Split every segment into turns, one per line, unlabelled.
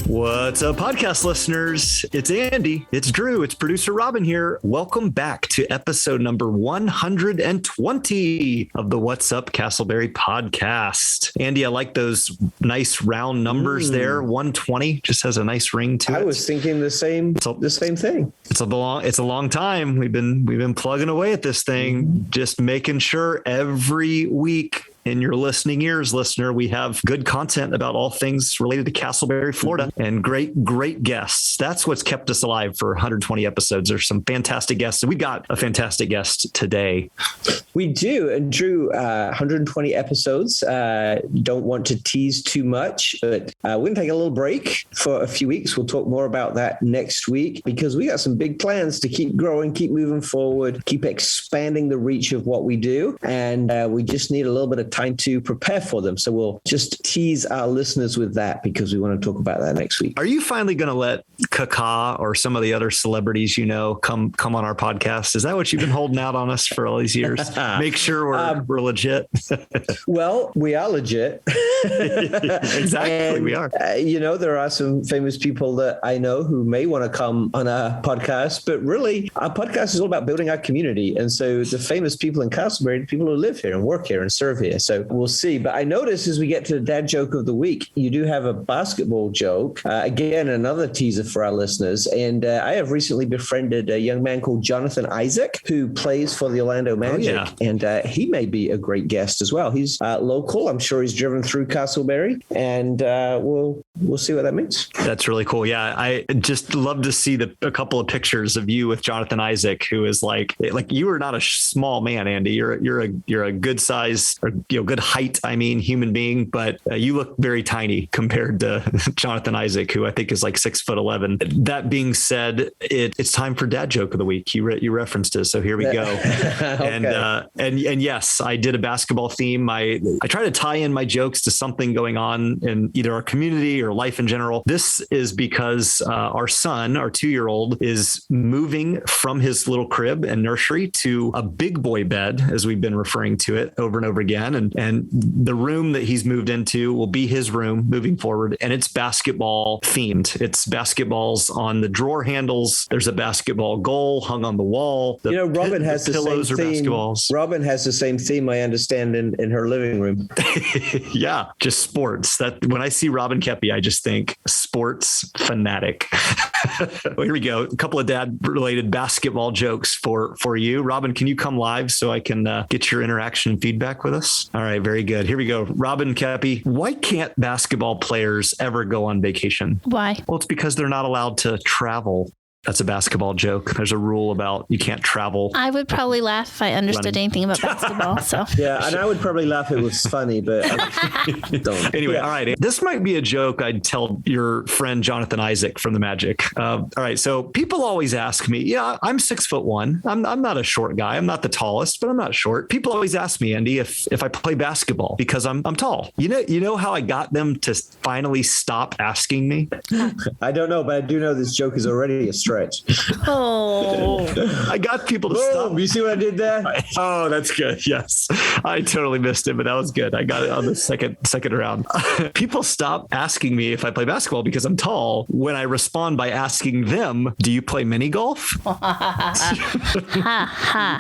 What's up, podcast listeners? It's Andy, it's Drew, it's producer Robin here. Welcome back to episode number 120 of the What's Up Casselberry podcast. Andy, I like those nice round numbers there. 120 just has a nice ring to it.
I was thinking the same thing.
It's a long time. We've been plugging away at this thing, just making sure every week in your listening ears, listener, we have good content about all things related to Casselberry, Florida, and great guests. That's what's kept us alive for 120 episodes. There's some fantastic guests. We got a fantastic guest today.
We do. And Drew, 120 episodes. Don't want to tease too much, but we're going to take a little break for a few weeks. We'll talk more about that next week because we got some big plans to keep growing, keep moving forward, keep expanding the reach of what we do. And we just need a little bit of time to prepare for them. So we'll just tease our listeners with that because we want to talk about that next week.
Are you finally going to let Koeppe or some of the other celebrities come on our podcast? Is that what you've been holding out on us for all these years? Make sure we're legit.
Well, we are legit.
Exactly, and, we are.
There are some famous people that I know who may want to come on our podcast, but really our podcast is all about building our community. And so the famous people in Casselberry, the people who live here and work here and serve here. So we'll see. But I notice as we get to the dad joke of the week, you do have a basketball joke. Again, another teaser for our listeners. And I have recently befriended a young man called Jonathan Isaac, who plays for the Orlando Magic. Oh, yeah. And he may be a great guest as well. He's local. I'm sure he's driven through Casselberry. And we'll see what that means.
That's really cool. Yeah, I just love to see a couple of pictures of you with Jonathan Isaac, who is like you are not a small man, Andy. You're a good size or good height, human being, but you look very tiny compared to Jonathan Isaac, who I think is like 6'11". That being said, it's time for dad joke of the week. You referenced it, so here we go. Okay. And yes, I did a basketball theme. I try to tie in my jokes to something going on in either our community or life in general. This is because our son, our 2-year-old, is moving from his little crib and nursery to a big boy bed, as we've been referring to it over and over again. And the room that he's moved into will be his room moving forward. And it's basketball themed. It's basketballs on the drawer handles. There's a basketball goal hung on the wall.
Robin has the same theme. Basketballs. Robin has the same theme, I understand, in her living room.
Yeah, just sports. That when I see Robin Koeppe, I just think sports fanatic. Well, here we go. A couple of dad-related basketball jokes for you. Robin, can you come live so I can get your interaction and feedback with us? All right, very good. Here we go. Robin Koeppe, why can't basketball players ever go on vacation?
Why?
Well, it's because they're not allowed to travel. That's a basketball joke. There's a rule about you can't travel.
I would probably laugh if I understood anything about basketball. So
yeah, and I would probably laugh if it was funny, but I don't.
Anyway, yeah. All right. This might be a joke I'd tell your friend Jonathan Isaac from the Magic. All right. So people always ask me, I'm 6'1". I'm not a short guy. I'm not the tallest, but I'm not short. People always ask me, Andy, if I play basketball because I'm tall. You know how I got them to finally stop asking me?
I don't know, but I do know this joke is already a stretch.
Oh,
I got people to stop.
You see what I did there?
Oh, that's good. Yes. I totally missed it, but that was good. I got it on the second round. People stop asking me if I play basketball because I'm tall when I respond by asking them, do you play mini golf?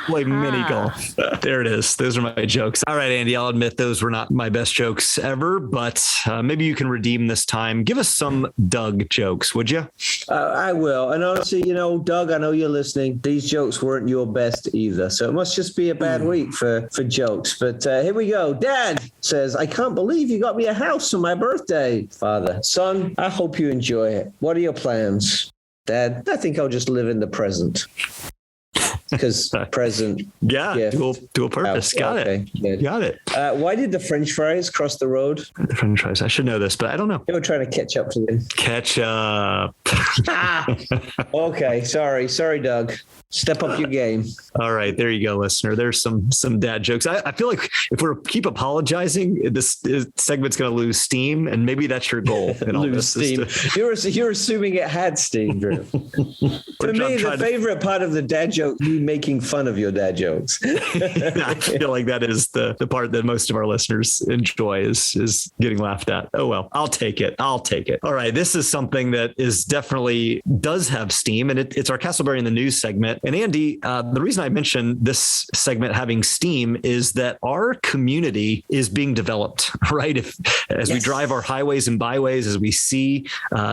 Play mini golf. There it is. Those are my jokes. All right, Andy, I'll admit those were not my best jokes ever, but maybe you can redeem this time. Give us some Doug jokes, would you?
I will. And honestly, Doug, I know you're listening. These jokes weren't your best either. So it must just be a bad week for jokes. But here we go. Dad says, I can't believe you got me a house for my birthday. Father, son, I hope you enjoy it. What are your plans? Dad, I think I'll just live in the present. Because present.
Yeah,
gift.
dual purpose. Got it.
Good.
Got it.
Why did the French fries cross the road?
The French fries. I should know this, but I don't know.
They were trying to catch up to them.
Catch up.
Okay. Sorry, Doug. Step up your game.
All right. There you go, listener. There's some dad jokes. I feel like if we keep apologizing, this segment's going to lose steam. And maybe that's your goal.
Lose steam. You're assuming it had steam, Drew. For me, the favorite part of the dad joke me making fun of your dad jokes.
I feel like that is the part that most of our listeners enjoy is getting laughed at. Oh, well, I'll take it. All right. This is something that is definitely does have steam, and it's our Casselberry in the News segment. And Andy, the reason I mentioned this segment having steam is that our community is being developed, right? As we drive our highways and byways, as we see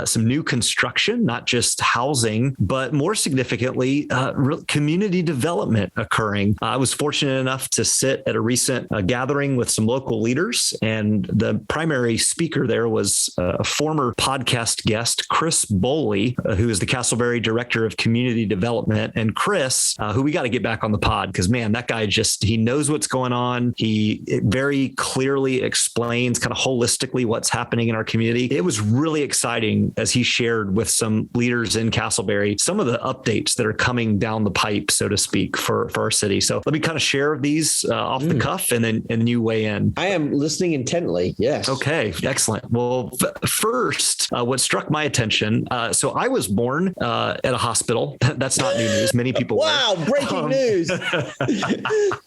some new construction, not just housing, but more significantly, community development occurring. I was fortunate enough to sit at a recent gathering with some local leaders, and the primary speaker there was a former podcast guest, Chris Boley, who is the Casselberry Director of Community Development. And Chris, who we got to get back on the pod, because man, that guy he knows what's going on. He very clearly explains kind of holistically what's happening in our community. It was really exciting as he shared with some leaders in Casselberry some of the updates that are coming down the pipe, so to speak, for our city. So let me kind of share these off the cuff, and then you weigh in.
I am listening intently. Yes.
Okay. Excellent. Well, first, what struck my attention. So I was born at a hospital. That's not new news. Many people.
Wow. Breaking news.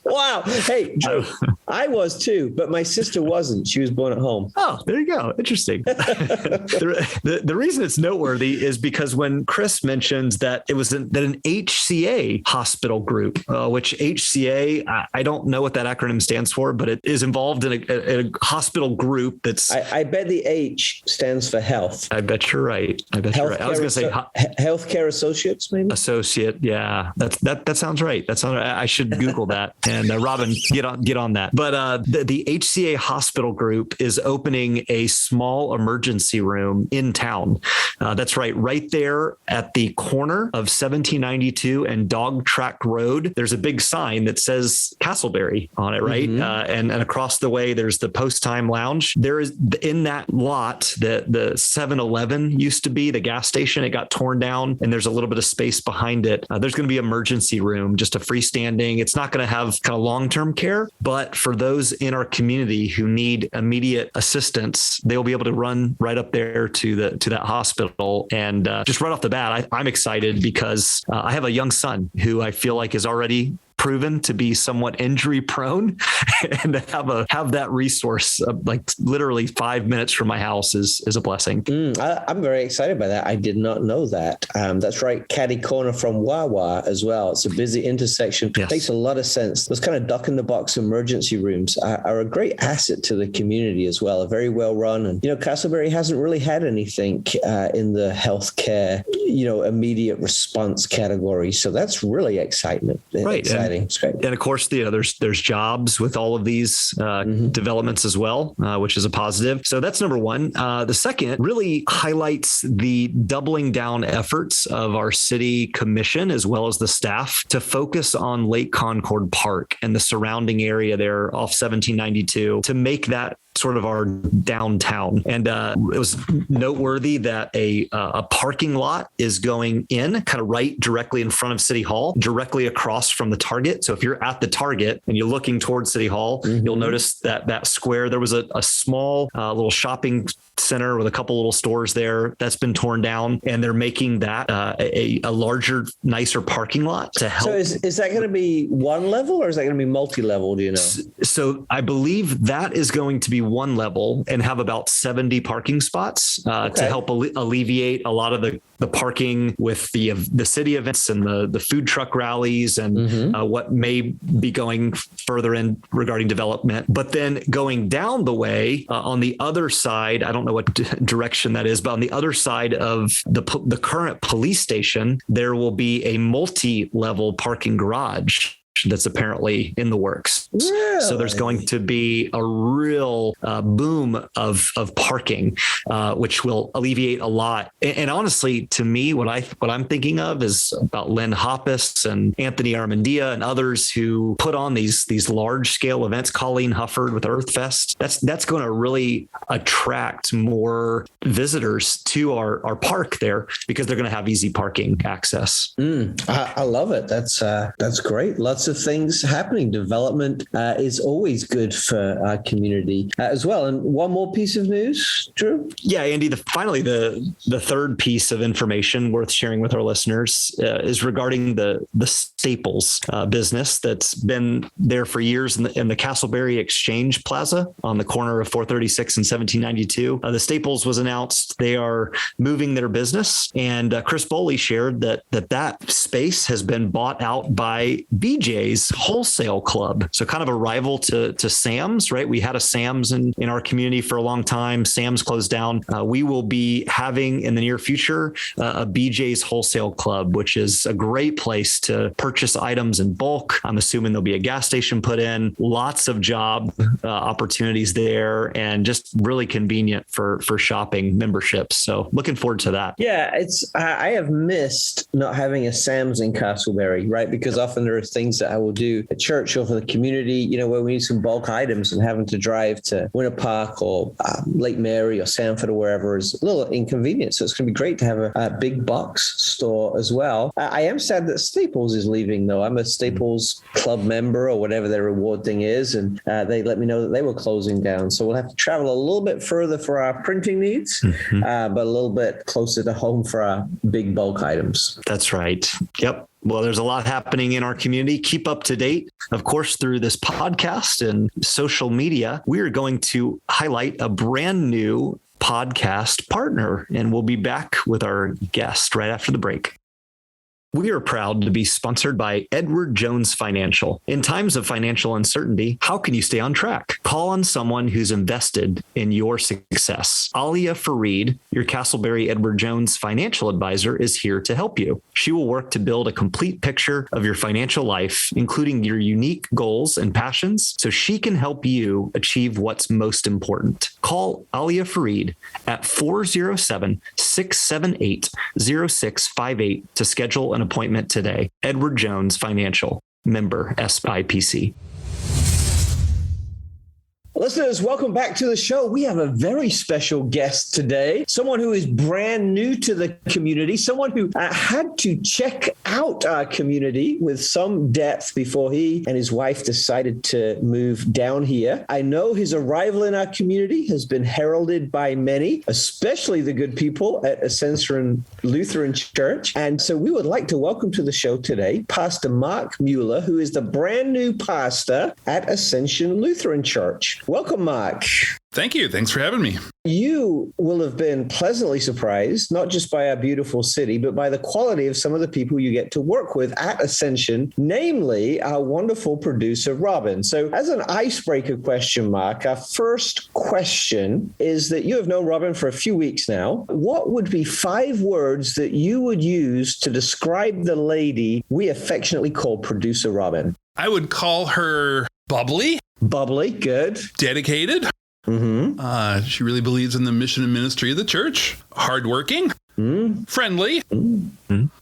Wow. Hey, Drew, I was too, but my sister wasn't. She was born at home.
Oh, there you go. Interesting. The reason it's noteworthy is because when Chris mentions that it was an HCA hospital group, which HCA, I don't know what that acronym stands for, but it is involved in a hospital group that's.
I bet the H stands for health.
I bet you're right. I was going to say
healthcare associates, maybe.
Associate. Yeah, that sounds right. I should Google that. And Robin, get on that. But the HCA hospital group is opening a small emergency room in town. That's right there at the corner of 1792 and Dog Track Road. There's a big sign that says Casselberry on it, right? Mm-hmm. And across the way, there's the Post Time Lounge. There is in that lot the 7-Eleven used to be, the gas station. It got torn down, and there's a little bit of space behind it. There's going to be an emergency room, just a freestanding. It's not going to have kind of long-term care, but for those in our community who need immediate assistance, they'll be able to run right up there to that hospital. And just right off the bat, I'm excited because I have a young son who I feel like is already proven to be somewhat injury prone, and to have that resource like literally 5 minutes from my house is a blessing.
I'm very excited by that. I did not know that. That's right. Caddy corner from Wawa as well. It's a busy intersection. Yes. Makes a lot of sense. Those kind of duck in the box emergency rooms are a great asset to the community as well. Are very well run. And, Casselberry hasn't really had anything in the healthcare, immediate response category. So that's really excitement.
Right.
Exciting.
And of course, there's jobs with all of these developments as well, which is a positive. So that's number one. The second really highlights the doubling down efforts of our city commission as well as the staff to focus on Lake Concord Park and the surrounding area there off 1792 to make that sort of our downtown. And it was noteworthy that a parking lot is going in kind of right directly in front of City Hall, directly across from the Target. So if you're at the Target and you're looking towards City Hall, you'll notice that square, there was a small little shopping center with a couple little stores there that's been torn down, and they're making that a larger, nicer parking lot to help.
So is that going to be one level or is that going to be multi-level? Do you know?
So I believe that is going to be one level and have about 70 parking spots to help alleviate a lot of the parking with the city events and the food truck rallies and what may be going further in regarding development. But then going down the way on the other side, I don't know what direction that is, but on the other side of the current police station, there will be a multi-level parking garage that's apparently in the works. Really? So there's going to be a real boom of parking, which will alleviate a lot. And honestly, to me, what I'm thinking of is about Lynn Hoppus and Anthony Armandia and others who put on these large scale events. Colleen Hufford with Earthfest. That's going to really attract more visitors to our park there because they're going to have easy parking access.
I love it. That's great. Lots of of things happening. Development is always good for our community as well. And one more piece of news, Drew?
Yeah, Andy, finally, the third piece of information worth sharing with our listeners is regarding the Staples business that's been there for years in the Casselberry Exchange Plaza on the corner of 436 and 1792. The Staples was announced they are moving their business, and Chris Boley shared that space has been bought out by BJ's Wholesale Club. So kind of a rival to Sam's, right? We had a Sam's in our community for a long time. Sam's closed down. We will be having in the near future a BJ's Wholesale Club, which is a great place to purchase items in bulk. I'm assuming there'll be a gas station put in, lots of job opportunities there, and just really convenient for shopping memberships. So looking forward to that.
Yeah, I have missed not having a Sam's in Casselberry, right? Because often there are things that I will do at church or for the community, where we need some bulk items, and having to drive to Winter Park or Lake Mary or Sanford or wherever is a little inconvenient. So it's going to be great to have a big box store as well. I am sad that Staples is leaving, though. I'm a Staples Club member or whatever their reward thing is, and they let me know that they were closing down. So we'll have to travel a little bit further for our printing needs, but a little bit closer to home for our big bulk items.
That's right. Yep. Well, there's a lot happening in our community. Keep up to date, of course, through this podcast and social media. We are going to highlight a brand new podcast partner, and we'll be back with our guest right after the break. We are proud to be sponsored by Edward Jones Financial. In times of financial uncertainty, how can you stay on track? Call on someone who's invested in your success. Alia Fareed, your Casselberry Edward Jones financial advisor, is here to help you. She will work to build a complete picture of your financial life, including your unique goals and passions, so she can help you achieve what's most important. Call Alia Fareed at 407-678-0658 to schedule an appointment today. Edward Jones Financial, member SIPC.
Listeners, welcome back to the show. We have a very special guest today, someone who is brand new to the community, someone who had to check out our community with some depth before he and his wife decided to move down here. I know his arrival in our community has been heralded by many, especially the good people at Ascension Lutheran Church. And so we would like to welcome to the show today Pastor Mark Mueller, who is the brand new pastor at Ascension Lutheran Church. Welcome, Mark.
Thank you. Thanks for having me.
You will have been pleasantly surprised, not just by our beautiful city, but by the quality of some of the people you get to work with at Ascension, namely our wonderful producer, Robin. So as an icebreaker question, Mark, our first question is that you have known Robin for a few weeks now. What would be 5 words that you would use to describe the lady we affectionately call producer Robin?
I would call her bubbly.
Bubbly, good.
Dedicated.
Mm-hmm.
She really believes in the mission and ministry of the church. Hardworking. Friendly.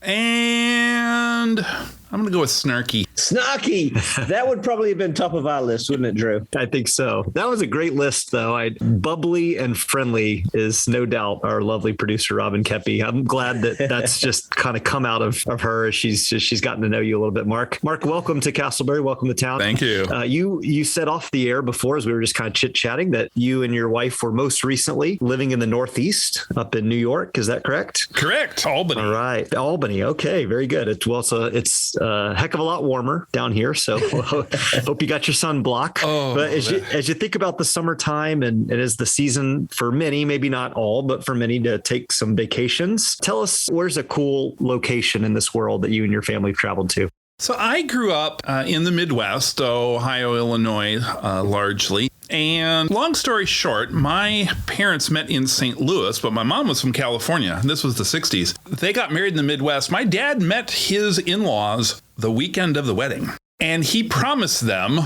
And I'm going to go with snarky.
Snarky. That would probably have been top of our list, wouldn't it, Drew?
I think so. That was a great list, though. Bubbly and friendly is no doubt our lovely producer, Robin Koeppe. I'm glad that that's just kind of come out of her as she's gotten to know you a little bit, Mark. Mark, welcome to Casselberry. Welcome to town.
Thank you.
You said off the air before, as we were just kind of chit-chatting, that you and your wife were most recently living in the Northeast up in New York. Is that correct?
Correct. Albany.
All right. Albany. Okay. Very good. It's a heck of a lot warmer down here. So hope you got your sunblock. But as you think about the summertime and it is the season for many, maybe not all, but for many to take some vacations, tell us where's a cool location in this world that you and your family have traveled to?
So I grew up in the Midwest, Ohio, Illinois, largely. And long story short, my parents met in St. Louis, but my mom was from California. This was the 60s. They got married in the Midwest. My dad met his in-laws the weekend of the wedding. And he promised them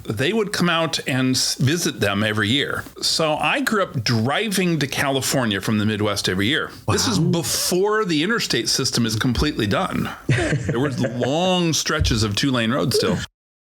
they would come out and visit them every year. So I grew up driving to California from the Midwest every year. Wow. This is before the interstate system is completely done. There were long stretches of 2-lane roads still.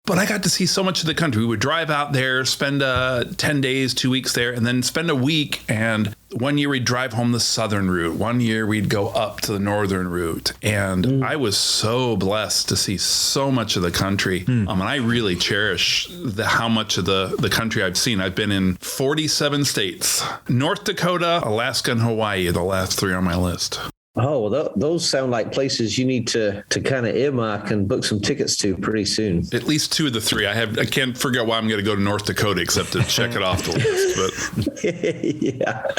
But I got to see so much of the country. We would drive out there, spend 10 days, 2 weeks there, and then spend a week. And One year we'd drive home the southern route. One year we'd go up to the northern route. And I was so blessed to see so much of the country. And I really cherish how much of the country I've seen. I've been in 47 states. North Dakota, Alaska, and Hawaii are the last 3 on my list.
Oh, well, those sound like places you need to kind of earmark and book some tickets to pretty soon.
At least 2 of the 3. I can't figure out why I'm going to go to North Dakota except to check it off the list.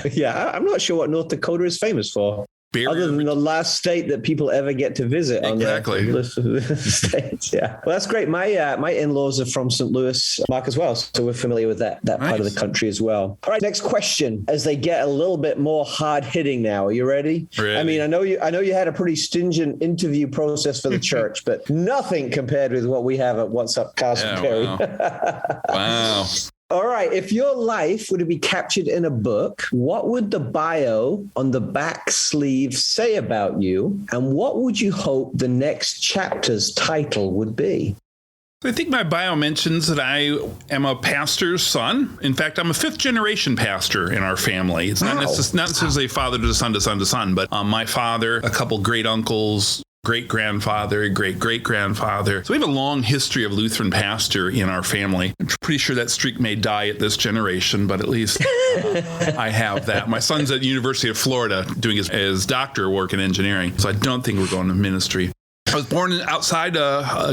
But
yeah. I'm not sure what North Dakota is famous for. Other than the last state that people ever get to visit on the list of states. Yeah. Well, that's great. My in-laws are from St. Louis, Mark, as well. So we're familiar with that part of the country as well. All right. Next question, as they get a little bit more hard hitting now. Are you ready?
Ready.
I mean, I know you had a pretty stringent interview process for the church, but nothing compared with what we have at What's Up Casselberry.
Yeah, wow.
All right. If your life were to be captured in a book, what would the bio on the back sleeve say about you? And what would you hope the next chapter's title would be?
I think my bio mentions that I am a pastor's son. In fact, I'm a 5th generation pastor in our family. It's not necessarily father to son to son to son, but my father, a couple great uncles, great-grandfather, great-great-grandfather. So we have a long history of Lutheran pastor in our family. I'm pretty sure that streak may die at this generation, but at least I have that. My son's at the University of Florida doing his doctor work in engineering, so I don't think we're going to ministry. I was born outside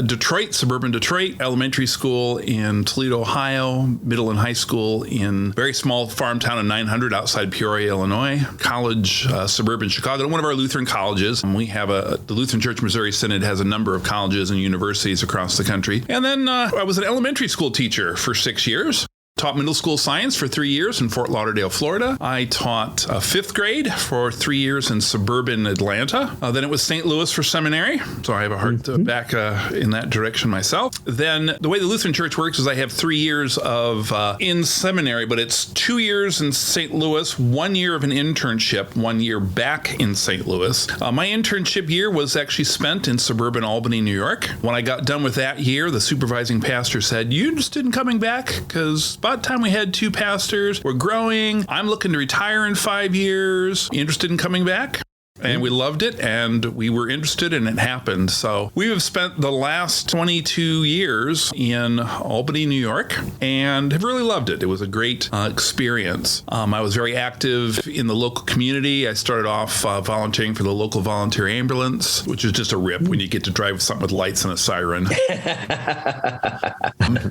Detroit, suburban Detroit, elementary school in Toledo, Ohio, middle and high school in a very small farm town of 900 outside Peoria, Illinois, college, suburban Chicago, one of our Lutheran colleges. We have the Lutheran Church Missouri Synod has a number of colleges and universities across the country. And then I was an elementary school teacher for 6 years. Taught middle school science for 3 years in Fort Lauderdale, Florida. I taught 5th grade for 3 years in suburban Atlanta. Then it was St. Louis for seminary. So I have a heart back in that direction myself. Then the way the Lutheran Church works is I have 3 years of in seminary, but it's 2 years in St. Louis, 1 year of an internship, 1 year back in St. Louis. My internship year was actually spent in suburban Albany, New York. When I got done with that year, the supervising pastor said, "You interested in coming back? Because about time we had 2 pastors. We're growing. I'm looking to retire in 5 years. Interested in coming back?" And we loved it, and we were interested, and it happened. So we have spent the last 22 years in Albany, New York, and have really loved it. It was a great experience. I was very active in the local community. I started off volunteering for the local volunteer ambulance, which is just a rip when you get to drive something with lights and a siren.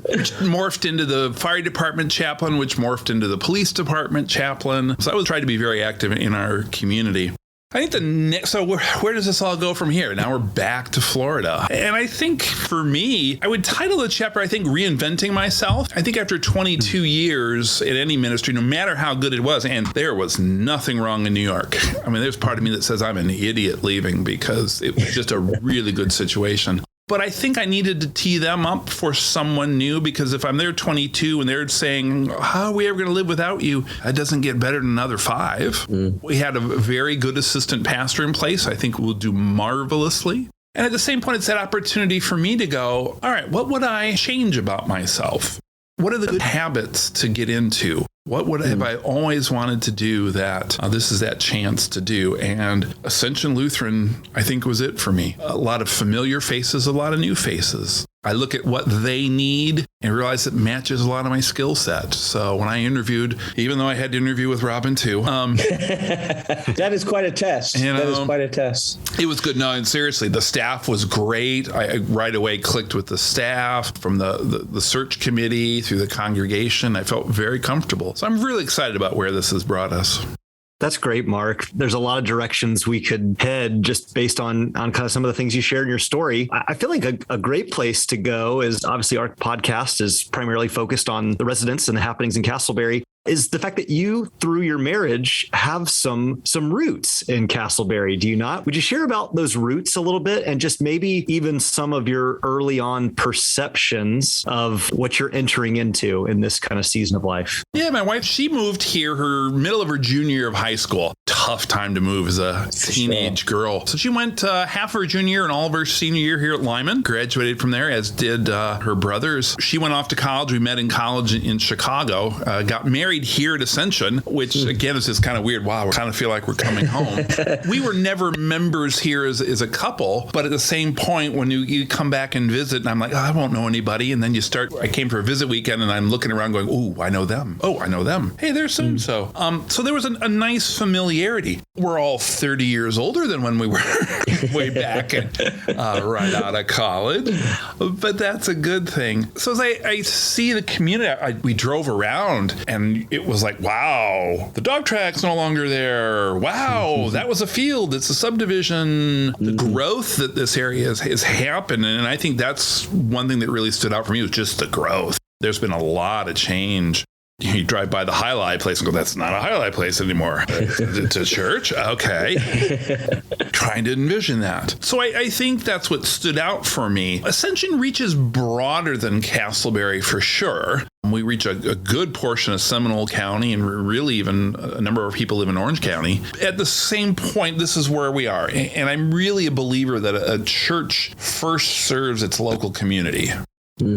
Which morphed into the fire department chaplain, which morphed into the police department chaplain. So I was trying to be very active in our community. I think the next, so where does this all go from here? Now we're back to Florida. And I think for me, I would title the chapter, I think, Reinventing Myself. I think after 22 years in any ministry, no matter how good it was, and there was nothing wrong in New York. I mean, there's part of me that says I'm an idiot leaving because it was just a really good situation. But I think I needed to tee them up for someone new, because if I'm there 22 and they're saying, "How are we ever going to live without you?" That doesn't get better than another 5. We had a very good assistant pastor in place. I think we'll do marvelously. And at the same point, it's that opportunity for me to go, all right, what would I change about myself? What are the good habits to get into? What have I always wanted to do that this is that chance to do? And Ascension Lutheran, I think, was it for me. A lot of familiar faces, a lot of new faces. I look at what they need and realize it matches a lot of my skill set. So when I interviewed, even though I had to interview with Robin too.
That is quite a test. That is quite a test.
It was good. No, and seriously, the staff was great. I right away clicked with the staff from the search committee through the congregation. I felt very comfortable. So I'm really excited about where this has brought us.
That's great, Mark. There's a lot of directions we could head just based on kind of some of the things you shared in your story. I feel like a great place to go is, obviously our podcast is primarily focused on the residents and the happenings in Casselberry, is the fact that you, through your marriage, have some roots in Casselberry. Do you not? Would you share about those roots a little bit, and just maybe even some of your early on perceptions of what you're entering into in this kind of season of life?
Yeah, my wife, she moved here middle of her junior year of high school. Tough time to move as a teenage girl. So she went half her junior year and all of her senior year here at Lyman, graduated from there, as did her brothers. She went off to college. We met in college in Chicago, got married married here at Ascension, which again is just kind of weird. Wow, we kind of feel like we're coming home. We were never members here as a couple, but at the same point, when you come back and visit, and I'm like, oh, I won't know anybody. And then I came for a visit weekend and I'm looking around going, oh, I know them. Oh, I know them. Hey, there's so-and-so. So there was a nice familiarity. We're all 30 years older than when we were way back and right out of college, but that's a good thing. So as I see the community, we drove around and it was like, wow, the dog track's no longer there. Wow, that was a field. It's a subdivision. The growth that this area has happened. And I think that's one thing that really stood out for me was just the growth. There's been a lot of change. You drive by the highlight place and go, that's not a highlight place anymore. It's a church? Okay. Trying to envision that. So I think that's what stood out for me. Ascension reaches broader than Casselberry for sure. We reach a good portion of Seminole County, and really even a number of people live in Orange County. At the same point, this is where we are. And I'm really a believer that a church first serves its local community.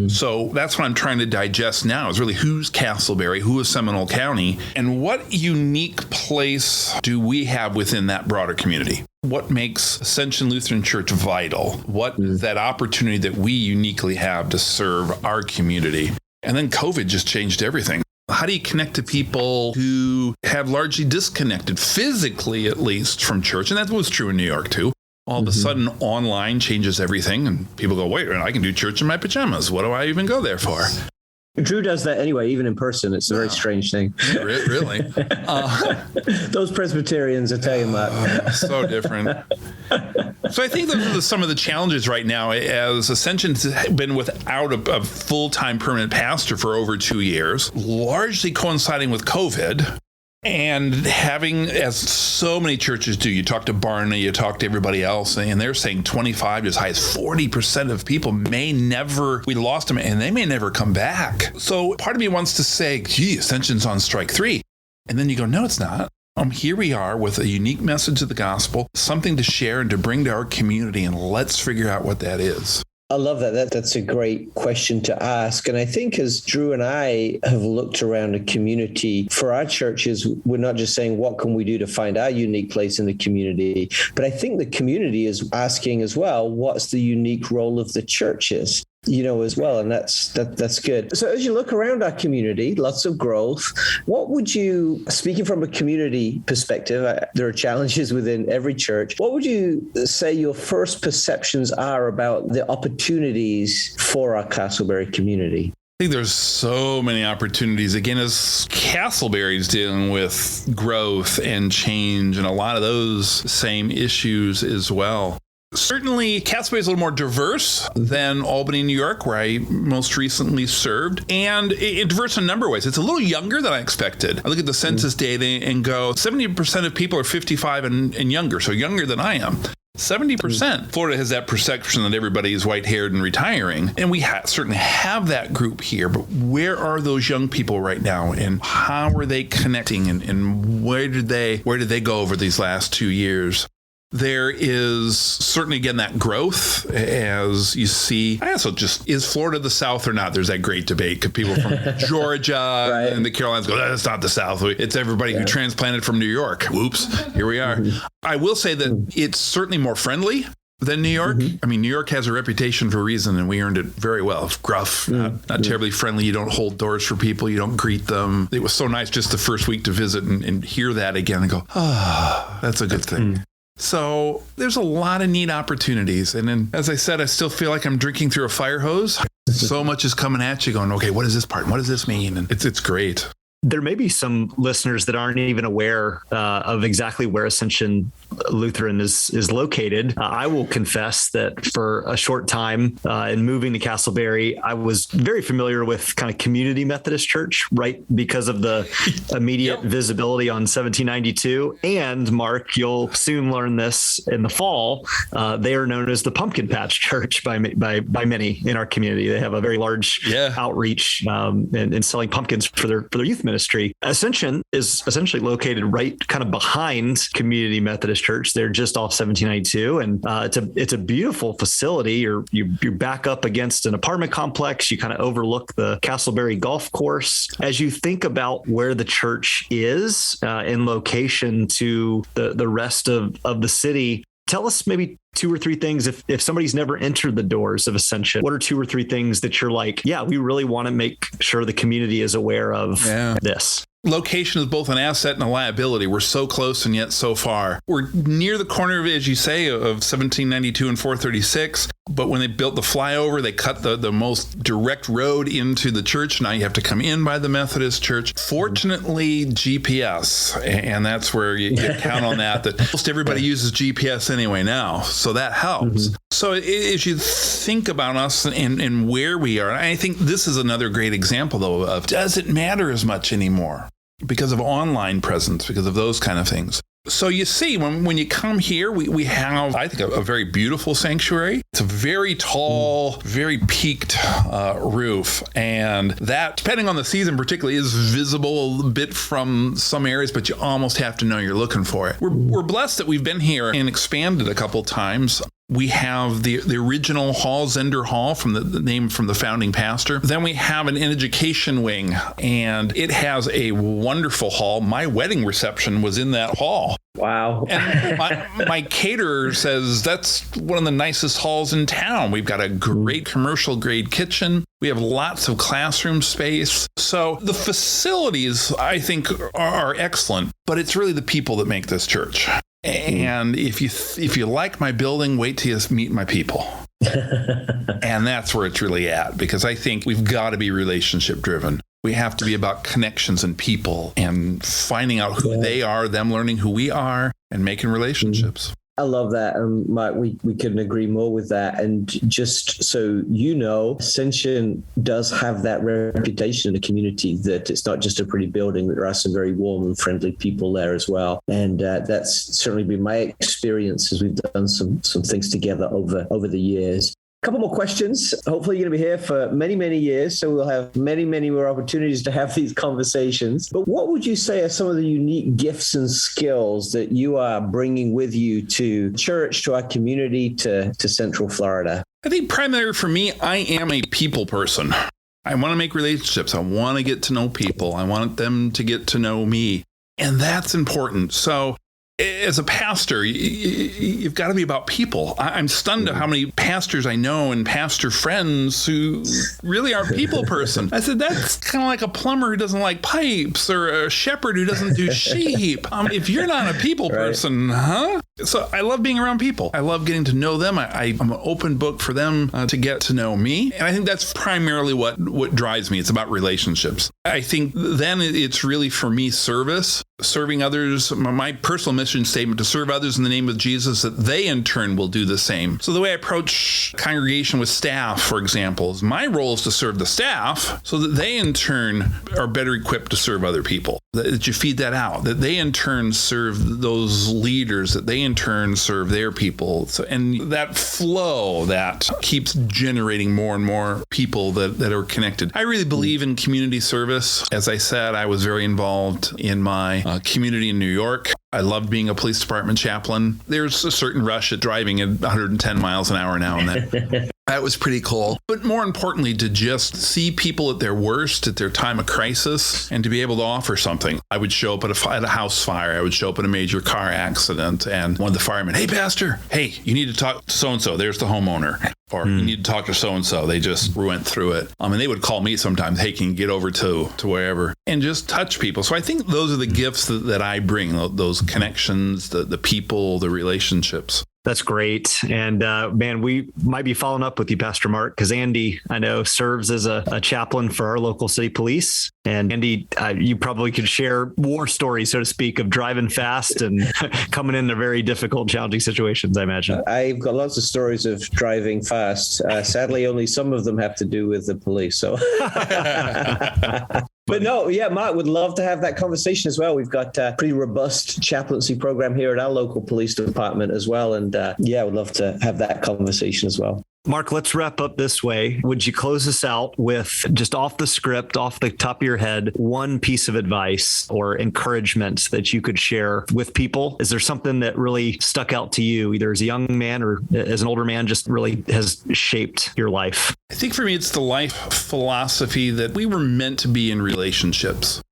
So that's what I'm trying to digest now is really who's Casselberry, who is Seminole County, and what unique place do we have within that broader community? What makes Ascension Lutheran Church vital? What is that opportunity that we uniquely have to serve our community? And then COVID just changed everything. How do you connect to people who have largely disconnected, physically at least, from church? And that was true in New York too. All of a sudden, online changes everything, and people go, wait, I can do church in my pajamas. What do I even go there for?
Drew does that anyway, even in person. It's a very strange thing.
Really?
Those Presbyterians, I tell you, Matt.
So different. So I think those are some of the challenges right now, as Ascension's been without a full-time permanent pastor for over 2 years, largely coinciding with COVID. And having, as so many churches do, you talk to Barna, you talk to everybody else, and they're saying 25 to as high as 40% of people we lost them, and they may never come back. So part of me wants to say, gee, Ascension's on strike 3. And then you go, no, it's not. Here we are with a unique message of the gospel, something to share and to bring to our community, and let's figure out what that is.
I love that. That's a great question to ask. And I think as Drew and I have looked around the community for our churches, we're not just saying, what can we do to find our unique place in the community? But I think the community is asking as well, what's the unique role of the churches? As well. And that's good. So as you look around our community, lots of growth, what would you, speaking from a community perspective, there are challenges within every church. What would you say your first perceptions are about the opportunities for our Casselberry community?
I think there's so many opportunities. Again, as Casselberry is dealing with growth and change and a lot of those same issues as well. Certainly, Casselberry is a little more diverse than Albany, New York, where I most recently served. And it's diverse in a number of ways. It's a little younger than I expected. I look at the census data and go, 70% of people are 55 and younger, so younger than I am. 70%. Florida has that perception that everybody is white-haired and retiring. And we certainly have that group here. But where are those young people right now? And how are they connecting? And where did they go over these last 2 years? There is certainly, again, that growth as you see. I also is Florida the South or not? There's that great debate. People from Georgia right. and the Carolinas go, that's not the South. It's everybody who transplanted from New York. Whoops, here we are. I will say that it's certainly more friendly than New York. I mean, New York has a reputation for a reason, and we earned it very well. Gruff, not terribly friendly. You don't hold doors for people. You don't greet them. It was so nice just the first week to visit and hear that again and go, that's a good thing. So there's a lot of neat opportunities. And then, as I said, I still feel like I'm drinking through a fire hose. So much is coming at you going, okay, what is this part? What does this mean? And it's great.
There may be some listeners that aren't even aware of exactly where Ascension Lutheran is located. I will confess that for a short time in moving to Casselberry, I was very familiar with kind of Community Methodist Church, right? Because of the immediate visibility on 1792. And Mark, you'll soon learn this in the fall. They are known as the Pumpkin Patch Church by many in our community. They have a very large outreach and selling pumpkins for their youth ministry. Ascension is essentially located right kind of behind Community Methodist Methodist Church. They're just off 1792, and it's a beautiful facility. You back up against an apartment complex. You kind of overlook the Casselberry golf course. As you think about where the church is in location to the rest of the city, tell us maybe 2 or 3 things. If somebody's never entered the doors of Ascension, what are 2 or 3 things that you're like, yeah, we really want to make sure the community is aware of this?
Location is both an asset and a liability. We're so close and yet so far. We're near the corner of, as you say, of 1792 and 436. But when they built the flyover, they cut the most direct road into the church. Now you have to come in by the Methodist Church. Fortunately, GPS, and that's where you count on that most everybody uses GPS anyway now. So that helps. So as you think about us and where we are, I think this is another great example, though, of does it matter as much anymore? Because of online presence, because of those kind of things. So you see, when you come here, we have, I think, a very beautiful sanctuary. It's a very tall, very peaked roof. And that, depending on the season particularly, is visible a bit from some areas, but you almost have to know you're looking for it. We're blessed that we've been here and expanded a couple times. We have the original hall, Zender Hall, from the name from the founding pastor. Then we have an education wing, and it has a wonderful hall. My wedding reception was in that hall.
Wow.
And my caterer says that's one of the nicest halls in town. We've got a great commercial grade kitchen. We have lots of classroom space. So the facilities, I think, are excellent, but it's really the people that make this church. And if you like my building, wait till you meet my people. And that's where it's really at, because I think we've got to be relationship driven. We have to be about connections and people and finding out who they are, them learning who we are, and making relationships.
I love that. Mike, we couldn't agree more with that. And just so you know, Ascension does have that reputation in the community that it's not just a pretty building, there are some very warm and friendly people there as well. And that's certainly been my experience as we've done some things together over the years. A couple more questions. Hopefully you're going to be here for many, many years, so we'll have many, many more opportunities to have these conversations. But what would you say are some of the unique gifts and skills that you are bringing with you to church, to our community, to Central Florida?
I think primarily for me, I am a people person. I want to make relationships. I want to get to know people. I want them to get to know me. And that's important. So as a pastor, you've got to be about people. I'm stunned at how many pastors I know and pastor friends who really are a people person. I said, that's kind of like a plumber who doesn't like pipes or a shepherd who doesn't do sheep. If you're not a people person, huh? So I love being around people. I love getting to know them. I'm an open book for them to get to know me. And I think that's primarily what drives me. It's about relationships. I think then it's really, for me, serving others. My personal mission statement: to serve others in the name of Jesus, that they in turn will do the same. So the way I approach congregation with staff, for example, is my role is to serve the staff so that they in turn are better equipped to serve other people. That you feed that out, that they in turn serve those leaders, that they in turn serve their people. So, and that flow that keeps generating more and more people that are connected. I really believe in community service. As I said, I was very involved in my community in New York. I loved being a police department chaplain. There's a certain rush at driving at 110 miles an hour now and then. That was pretty cool. But more importantly, to just see people at their worst, at their time of crisis, and to be able to offer something. I would show up at a house fire. I would show up at a major car accident, and one of the firemen, "Hey, Pastor, hey, you need to talk to so-and-so. There's the homeowner." Or you need to talk to so-and-so. They just went through it. And they would call me sometimes, "Hey, can you get over to wherever?" And just touch people. So I think those are the gifts that I bring, those connections, the people, the relationships.
That's great. And man, we might be following up with you, Pastor Mark, because Andy, I know, serves as a chaplain for our local city police. And Andy, you probably could share war stories, so to speak, of driving fast and coming into very difficult, challenging situations, I imagine.
I've got lots of stories of driving fast. Sadly, only some of them have to do with the police. So. But no, yeah, Mark, would love to have that conversation as well. We've got a pretty robust chaplaincy program here at our local police department as well. And would love to have that conversation as well.
Mark, let's wrap up this way. Would you close us out with, just off the script, off the top of your head, one piece of advice or encouragement that you could share with people? Is there something that really stuck out to you, either as a young man or as an older man, just really has shaped your life?
I think for me, it's the life philosophy that we were meant to be in relationships.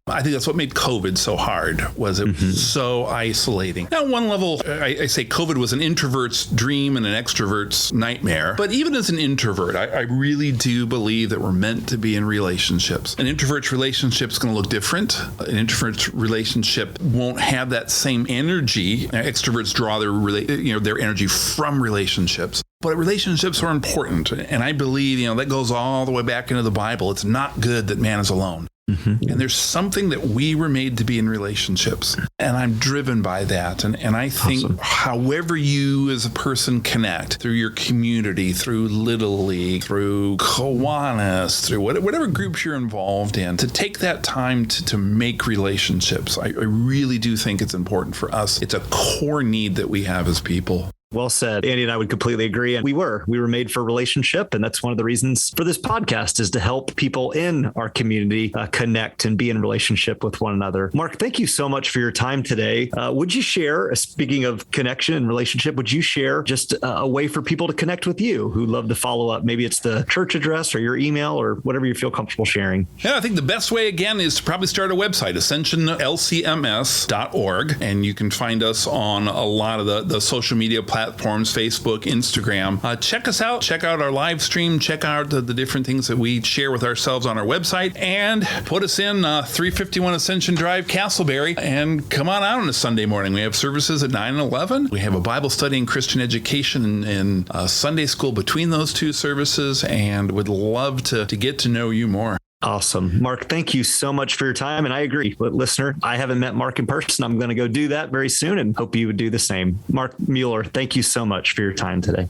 I think that's what made COVID so hard, was it was so isolating. Now, on one level, I say COVID was an introvert's dream and an extrovert's nightmare. But even as an introvert, I really do believe that we're meant to be in relationships. An introvert's relationship is going to look different. An introvert's relationship won't have that same energy. Extroverts draw their energy from relationships. But relationships are important. And I believe, that goes all the way back into the Bible. It's not good that man is alone. And there's something that we were made to be in relationships. And I'm driven by that. And I think however you as a person connect, through your community, through Little League, through Kiwanis, through whatever groups you're involved in, to take that time to make relationships. I really do think it's important for us. It's a core need that we have as people.
Well said. Andy and I would completely agree. And we were made for relationship. And that's one of the reasons for this podcast, is to help people in our community connect and be in relationship with one another. Mark, thank you so much for your time today. Would you share, speaking of connection and relationship, would you share just a way for people to connect with you who love to follow up? Maybe it's the church address or your email or whatever you feel comfortable sharing.
Yeah, I think the best way, again, is to probably start a website, ascensionlcms.org. And you can find us on a lot of the social media platforms, Facebook, Instagram. Check us out. Check out our live stream. Check out the different things that we share with ourselves on our website. And put us in 351 Ascension Drive, Casselberry. And come on out on a Sunday morning. We have services at 9 and 11. We have a Bible study and Christian education and Sunday school between those two services. And would love to get to know you more.
Awesome. Mark, thank you so much for your time. And I agree. Listener, I haven't met Mark in person. I'm going to go do that very soon and hope you would do the same. Mark Mueller, thank you so much for your time today.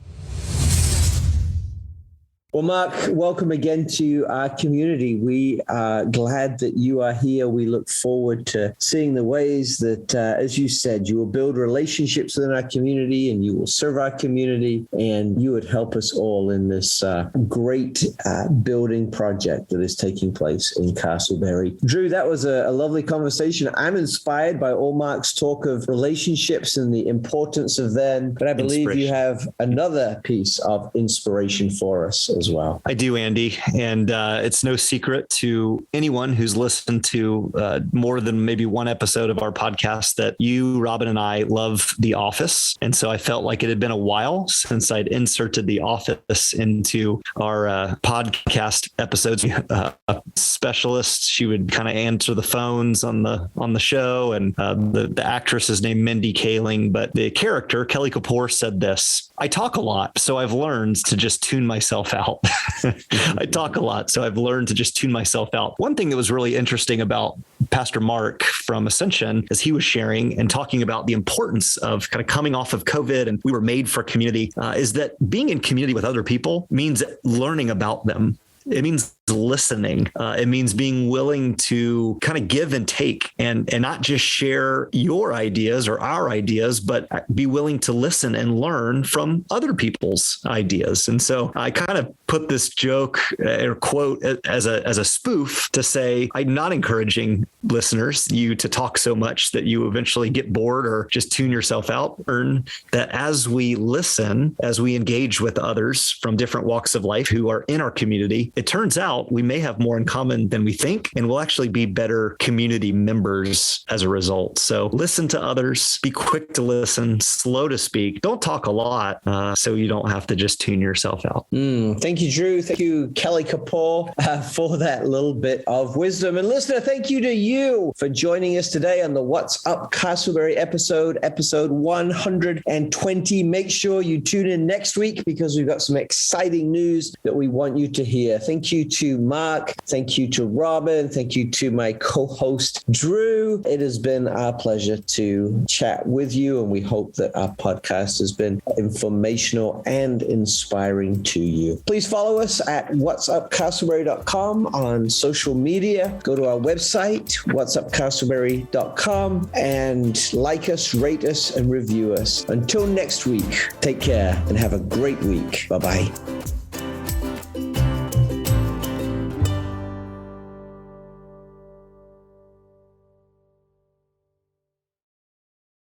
Well, Mark, welcome again to our community. We are glad that you are here. We look forward to seeing the ways that, as you said, you will build relationships within our community and you will serve our community, and you would help us all in this great building project that is taking place in Casselberry. Drew, that was a lovely conversation. I'm inspired by all Mark's talk of relationships and the importance of them, but I believe you have another piece of inspiration for us as well.
I do, Andy. And it's no secret to anyone who's listened to more than maybe one episode of our podcast that you, Robin, and I love The Office. And so I felt like it had been a while since I'd inserted The Office into our podcast episodes. A specialist, she would kind of answer the phones on the show. And the actress is named Mindy Kaling, but the character, Kelly Kapoor, said this: I talk a lot, so I've learned to just tune myself out. I talk a lot, so I've learned to just tune myself out. One thing that was really interesting about Pastor Mark from Ascension, as he was sharing and talking about the importance of kind of coming off of COVID and we were made for community, is that being in community with other people means learning about them. It means listening. It means being willing to kind of give and take and not just share your ideas or our ideas, but be willing to listen and learn from other people's ideas. And so I kind of put this joke or quote as a spoof to say, I'm not encouraging listeners, you to talk so much that you eventually get bored or just tune yourself out. Learn that as we listen, as we engage with others from different walks of life who are in our community, it turns out we may have more in common than we think, and we'll actually be better community members as a result. So listen to others, be quick to listen, slow to speak. Don't talk a lot so you don't have to just tune yourself out.
Thank you, Drew. Thank you, Kelly Kapoor, for that little bit of wisdom. And listener, thank you to you for joining us today on the What's Up Casselberry episode 120. Make sure you tune in next week because we've got some exciting news that we want you to hear. Thank you to you, Mark. Thank you to Robin. Thank you to my co-host, Drew. It has been our pleasure to chat with you, and we hope that our podcast has been informational and inspiring to you. Please follow us at whatsupcastleberry.com on social media. Go to our website, whatsupcastleberry.com, and like us, rate us, and review us. Until next week, take care and have a great week. Bye-bye.